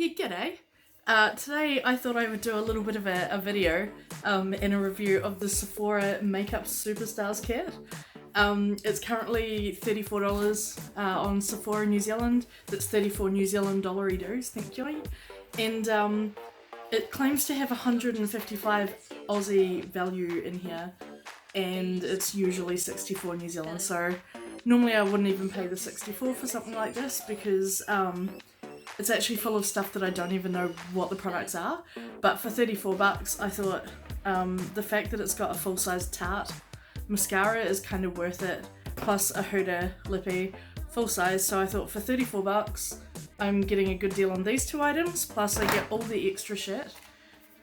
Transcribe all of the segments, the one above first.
Yeah, g'day. Today I thought I would do a little bit of a video and a review of the Sephora Makeup Superstars Kit. It's currently $34 on Sephora New Zealand. That's 34 New Zealand dollary doos, thank you. And it claims to have 155 Aussie value in here, and it's usually 64 New Zealand, so normally I wouldn't even pay the 64 for something like this because it's actually full of stuff that I don't even know what the products are. But for 34 bucks, I thought the fact that it's got a full-size Tarte mascara is kind of worth it, plus a Huda lippy full size. So I thought for 34 bucks, I'm getting a good deal on these two items, plus I get all the extra shit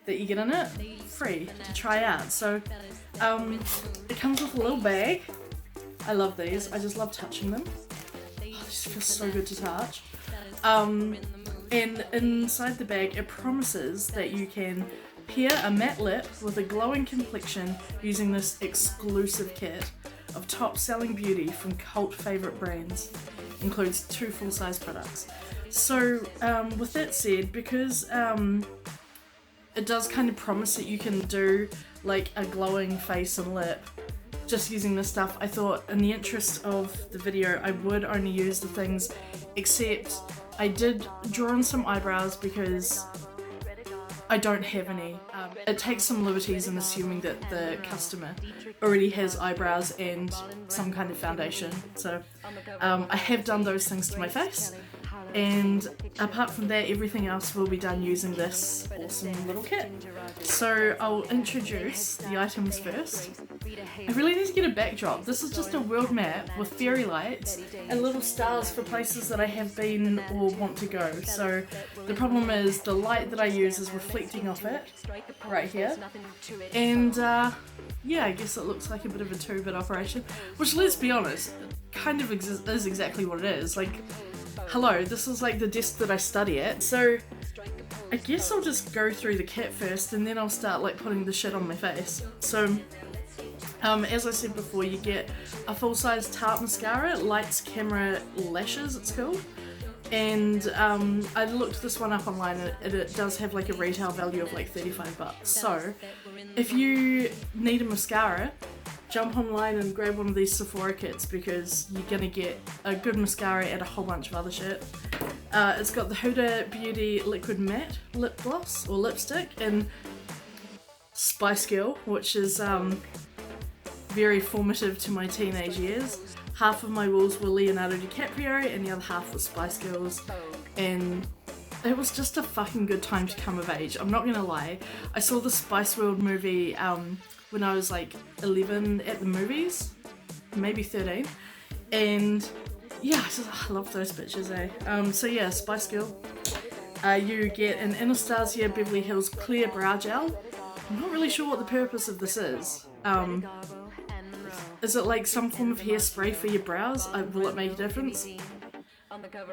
that you get in it free to try out. So it comes with a little bag. I love these. I just love touching them. Oh, these feel so good to touch. And inside the bag it promises that you can pair a matte lip with a glowing complexion using this exclusive kit of top selling beauty from cult favourite brands. Includes 2 full-size products. So with that said, because it does kind of promise that you can do like a glowing face and lip just using this stuff, I thought in the interest of the video I would only use the things, except I did draw on some eyebrows because I don't have any. It takes some liberties in assuming that the customer already has eyebrows and some kind of foundation. So I have done those things to my face, and apart from that everything else will be done using this awesome little kit. So I'll introduce the items first. I really need to get a backdrop. This is just a world map with fairy lights and little stars for places that I have been or want to go. So the problem is the light that I use is reflecting off it right here, and yeah, I guess it looks like a bit of a 2-bit operation, which, let's be honest, kind of is exactly what it is. Like, hello, this is like the desk that I study at, so I guess I'll just go through the kit first and then I'll start like putting the shit on my face. So as I said before, you get a full-size Tarte mascara, Lights Camera Lashes it's called, and I looked this one up online and it does have like a retail value of like 35 bucks. So if you need a mascara, jump online and grab one of these Sephora kits because you're gonna get a good mascara and a whole bunch of other shit. It's got the Huda Beauty Liquid Matte Lip Gloss or Lipstick in Spice Girl, which is very formative to my teenage years. Half of my walls were Leonardo DiCaprio and the other half was Spice Girls, and it was just a fucking good time to come of age. I'm not gonna lie. I saw the Spice World movie when I was like 11 at the movies, maybe 13, and yeah, I love those bitches, eh? So yeah, Spice Girl. You get an Anastasia Beverly Hills Clear Brow Gel. I'm not really sure what the purpose of this is. Is it like some form of hairspray for your brows? Will it make a difference?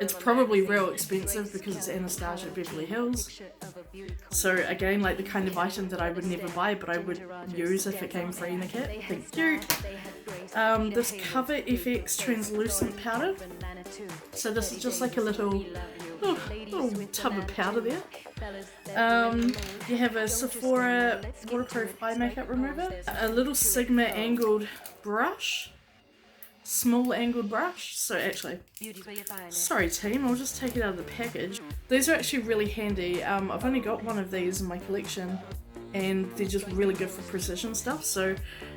It's probably real expensive because it's Anastasia Beverly Hills. So again, like the kind of item that I would never buy but I would use if it came free in the kit. Thank you. This Cover FX translucent powder. So this is just like a little tub of powder there. You have a Sephora waterproof eye makeup remover, a little Sigma angled brush, small angled brush. So actually, sorry team, I'll just take it out of the package. These are actually really handy. I've only got one of these in my collection and they're just really good for precision stuff, so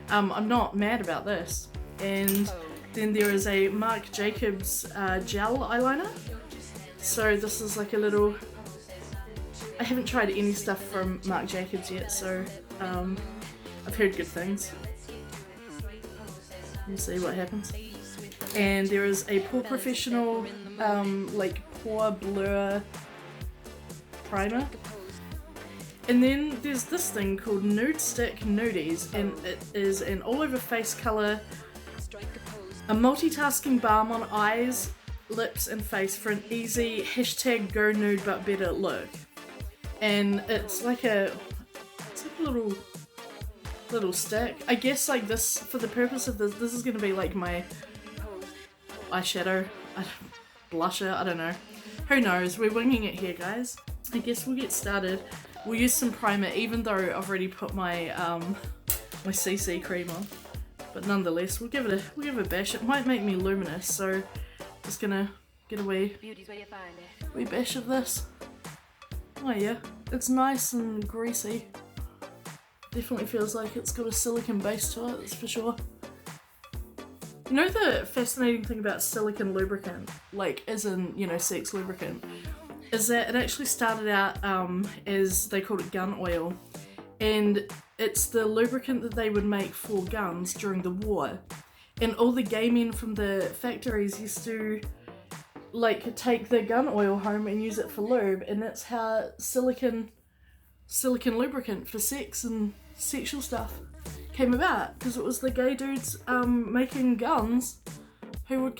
I'm not mad about this. And then there is a Marc Jacobs gel eyeliner. So this is like a little, I haven't tried any stuff from Marc Jacobs yet, so I've heard good things. We'll see what happens. And there is a Porefessional like pore blur primer. And then there's this thing called Nudestix Nudies, and it is an all over face colour, a multitasking balm on eyes, lips and face for an easy #go nude but better look. And it's like a little stick. I guess like this, for the purpose of this is going to be like my eyeshadow, blusher, I don't know. Who knows? We're winging it here, guys. I guess we'll get started. We'll use some primer, even though I've already put my my CC cream on. But nonetheless, we'll give it a bash. It might make me luminous, so just gonna get a wee bash of this. Oh yeah, it's nice and greasy. Definitely feels like it's got a silicone base to it, that's for sure. You know the fascinating thing about silicone lubricant, like as in, you know, sex lubricant, is that it actually started out as, they called it gun oil, and it's the lubricant that they would make for guns during the war. And all the gay men from the factories used to like take the gun oil home and use it for lube, and that's how silicone lubricant for sex and sexual stuff came about, because it was the gay dudes making guns who would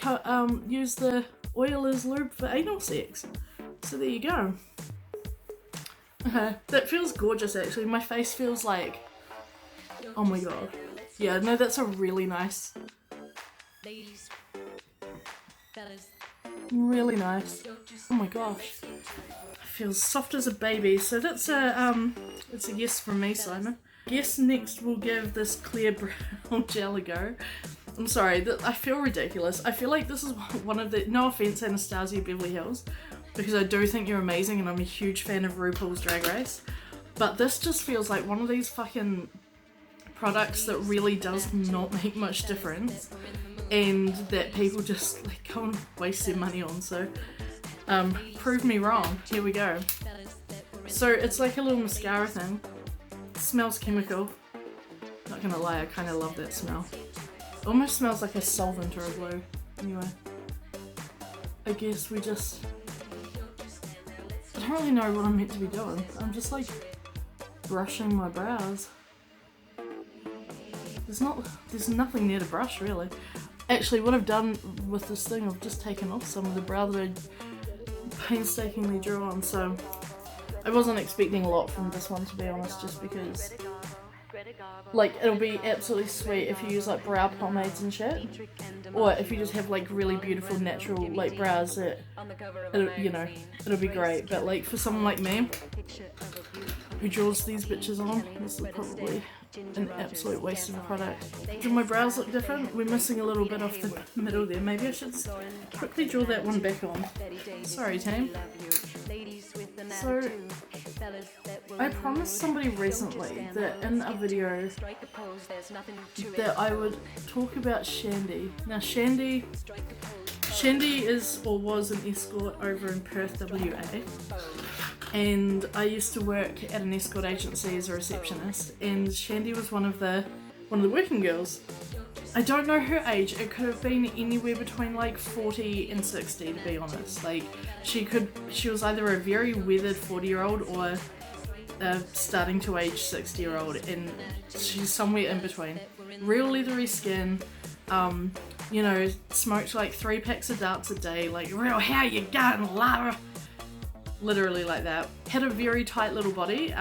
use the oil as lube for anal sex. So there you go. Okay, that feels gorgeous actually. My face feels like, oh my god. Yeah, no, that's a really nice. Really nice. Oh my gosh. Feels soft as a baby. So that's it's a yes from me, Simon. Guess next we'll give this clear brown gel a go. I'm sorry, I feel ridiculous. I feel like this is one of the, no offense Anastasia, Beverly Hills, because I do think you're amazing and I'm a huge fan of RuPaul's Drag Race, but this just feels like one of these fucking products that really does not make much difference and that people just like go and waste their money on. So prove me wrong. Here we go. So it's like a little mascara thing. It smells chemical. Not gonna lie, I kind of love that smell. It almost smells like a solvent or a glue. Anyway, I guess we just, I don't really know what I'm meant to be doing. I'm just like brushing my brows. There's nothing there to brush really. Actually, what I've done with this thing, I've just taken off some of the brow that I painstakingly drew on, so I wasn't expecting a lot from this one, to be honest, just because like it'll be absolutely sweet if you use like brow pomades and shit, or if you just have like really beautiful natural like brows, it'll be great. But like for someone like me who draws these bitches on, this is probably an absolute waste of a product. Do my brows look different? We're missing a little bit off the middle there. Maybe I should quickly draw that one back on. Sorry, team. So, I promised somebody recently that in a video that I would talk about Shandy. Now Shandy is or was an escort over in Perth, WA. And I used to work at an escort agency as a receptionist, and Shandy was one of the working girls. I don't know her age. It could have been anywhere between like 40 and 60, to be honest. Like she was either a very weathered 40-year-old or a starting to age 60-year-old, and she's somewhere in between. Real leathery skin, you know, smoked like 3 packs of darts a day, like real how you going, Lara? Literally like that. Had a very tight little body,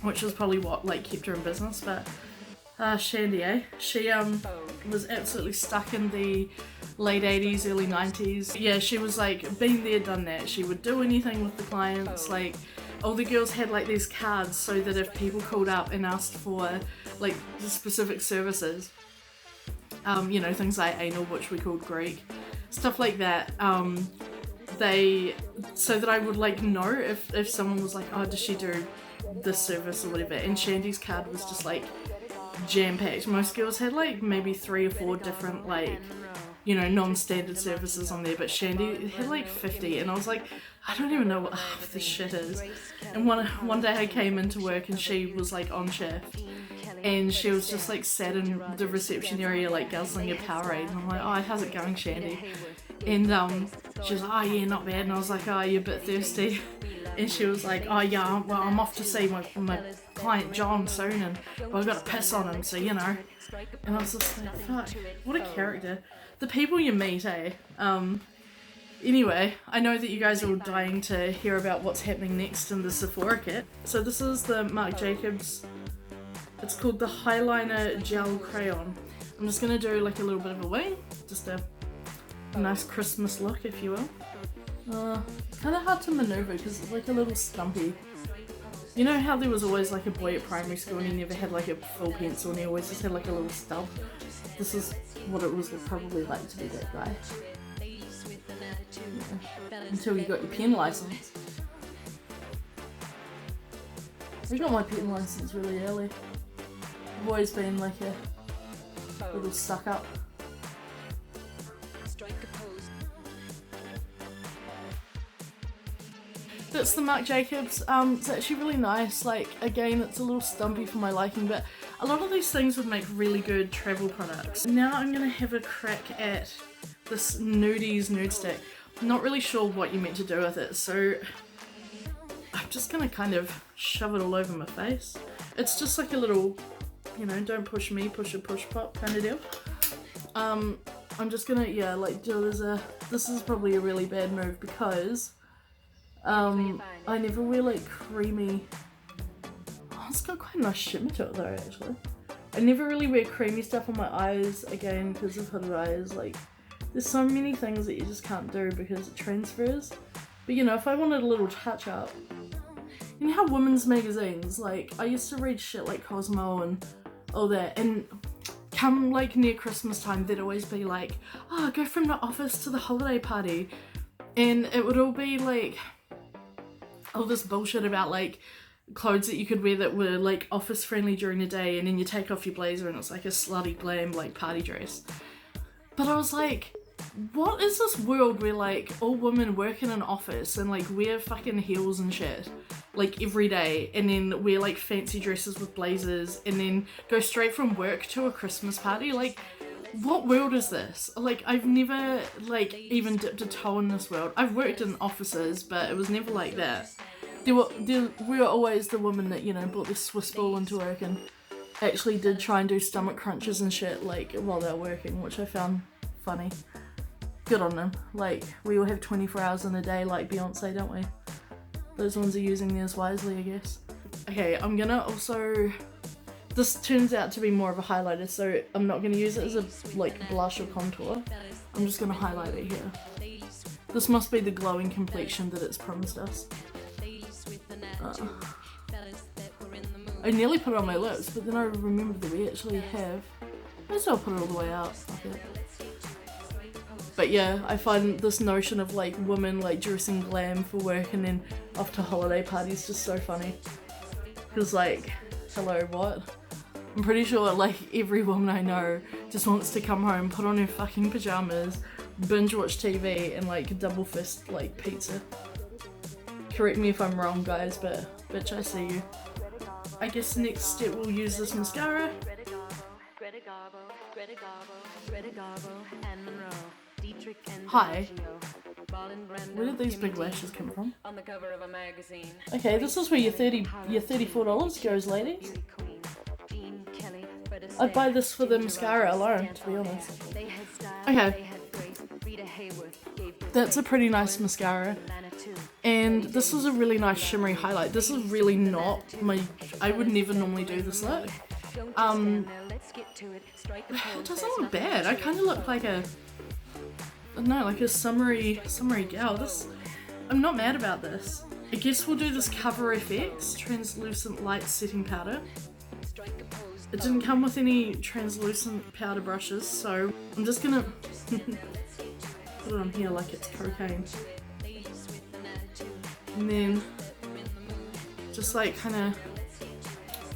which was probably what like kept her in business. But Shandy, she was absolutely stuck in the late 80s, early 90s. Yeah, she was like been there, done that. She would do anything with the clients. Like all the girls had like these cards so that if people called up and asked for like specific services, you know, things like anal, which we called Greek, stuff like that, so that I would like know if someone was like, oh, does she do this service or whatever. And Shandy's card was just like jam-packed. Most girls had like maybe 3 or 4 different like, you know, non-standard services on there, but Shandy had like 50, and I was like, I don't even know what half this shit is. And one day I came into work and she was like on shift, and she was just like sat in the reception area like guzzling a Powerade, and I'm like, oh, how's it going, Shandy? And she was like, oh yeah, not bad. And I was like, oh, you're a bit thirsty? And she was like, oh yeah, well, I'm off to see my client John soon, and well, I've got to piss on him, so you know. And I was just like, fuck, what a character. The people you meet, eh? Anyway, I know that you guys are all dying to hear about what's happening next in the Sephora kit. So this is the Marc Jacobs, it's called the Highliner Gel Crayon. I'm just going to do like a little bit of a wing, just a nice Christmas look, if you will. Kind of hard to maneuver because it's like a little stumpy. You know how there was always like a boy at primary school and he never had like a full pencil and he always just had like a little stub? This is what it was probably like to be that guy. Yeah. Until you got your pen license. I got my pen license really early. I've always been like a little stuck up. That's the Marc Jacobs. It's actually really nice. Like, again, it's a little stumpy for my liking, but a lot of these things would make really good travel products. Now I'm gonna have a crack at this Nudies nude stick. I'm not really sure what you're meant to do with it, so I'm just gonna kind of shove it all over my face. It's just like a little, you know, don't push me, push a push pop kind of deal. I'm just gonna, yeah, like do this is probably a really bad move because I never wear like creamy, oh, it's got quite a nice shimmer to it though actually. I never really wear creamy stuff on my eyes, again because of hooded eyes. Like, there's so many things that you just can't do because it transfers. But you know, if I wanted a little touch up, you know how women's magazines, like I used to read shit like Cosmo and all that, and come like near Christmas time there'd always be like, oh, go from the office to the holiday party, and it would all be like all this bullshit about like clothes that you could wear that were like office friendly during the day, and then you take off your blazer and it's like a slutty glam like party dress. But I was like, what is this world where like all women work in an office and like wear fucking heels and shit like every day, and then wear like fancy dresses with blazers, and then go straight from work to a Christmas party? Like, what world is this? Like, I've never like even dipped a toe in this world. I've worked in offices, but it was never like that. We were always the women that, you know, brought the Swiss ball into work and actually did try and do stomach crunches and shit like while they were working, which I found funny. Good on them. Like, we all have 24 hours in a day like Beyonce, don't we? Those ones are using theirs wisely, I guess. Okay, I'm gonna also, this turns out to be more of a highlighter, so I'm not gonna use it as a like blush or contour. I'm just gonna highlight it here. This must be the glowing complexion that it's promised us. I nearly put it on my lips, but then I remembered that we actually have. Might as well put it all the way out. Okay. But yeah, I find this notion of like women like dressing glam for work and then off to holiday parties just so funny. Because like, hello, what? I'm pretty sure like every woman I know just wants to come home, put on her fucking pajamas, binge watch TV, and like double fist like pizza. Correct me if I'm wrong, guys, but bitch, I see you. I guess next step we'll use this mascara. Hi. Where did these big lashes come from? Okay, this is where your $34 goes, ladies. I'd buy this for the mascara alone, to be honest. Okay. That's a pretty nice mascara. And this is a really nice shimmery highlight. This is really not my, I would never normally do this look. It doesn't look bad. I kind of look like a, I don't know, like a summery gal. This, I'm not mad about this. I guess we'll do this Cover FX translucent light setting powder. It didn't come with any translucent powder brushes, so I'm just gonna put it on here like it's cocaine. And then just like kind of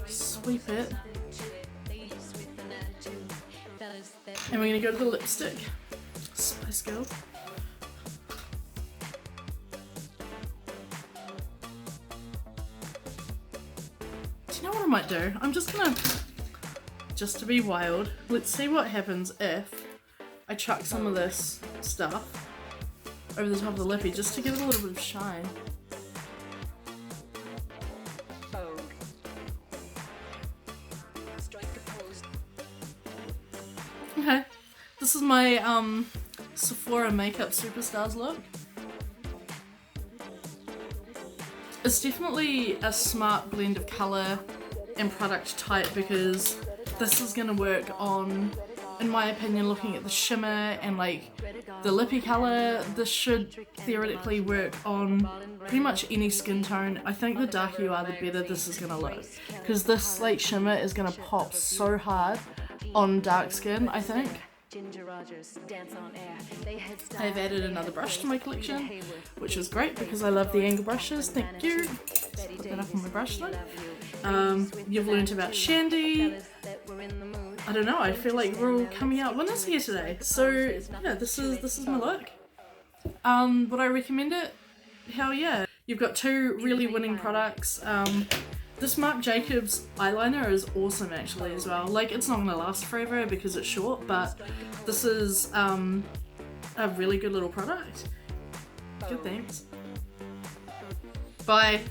sweep it. And we're gonna go to the lipstick. Spice Girl. Do you know what I might do? I'm just gonna, just to be wild, let's see what happens if I chuck some of this stuff over the top of the lippy just to give it a little bit of shine. Vogue. Okay, this is my Sephora Makeup Superstars look. It's definitely a smart blend of colour and product type because this is going to work on in my opinion, looking at the shimmer and like the lippy colour, this should theoretically work on pretty much any skin tone. I think the darker you are, the better this is going to look, because this like shimmer is going to pop so hard on dark skin, I think. I've added another brush to my collection, which is great because I love the angle brushes. Thank you. Just put that up on my brush line. You've learnt about Shandy. I don't know, I feel like we're all coming out winners here today. So yeah, this is my look. Would I recommend it? Hell yeah. You've got two really winning products. This Marc Jacobs eyeliner is awesome actually as well. Like, it's not gonna last forever because it's short, but this is a really good little product. Good, thanks. Bye.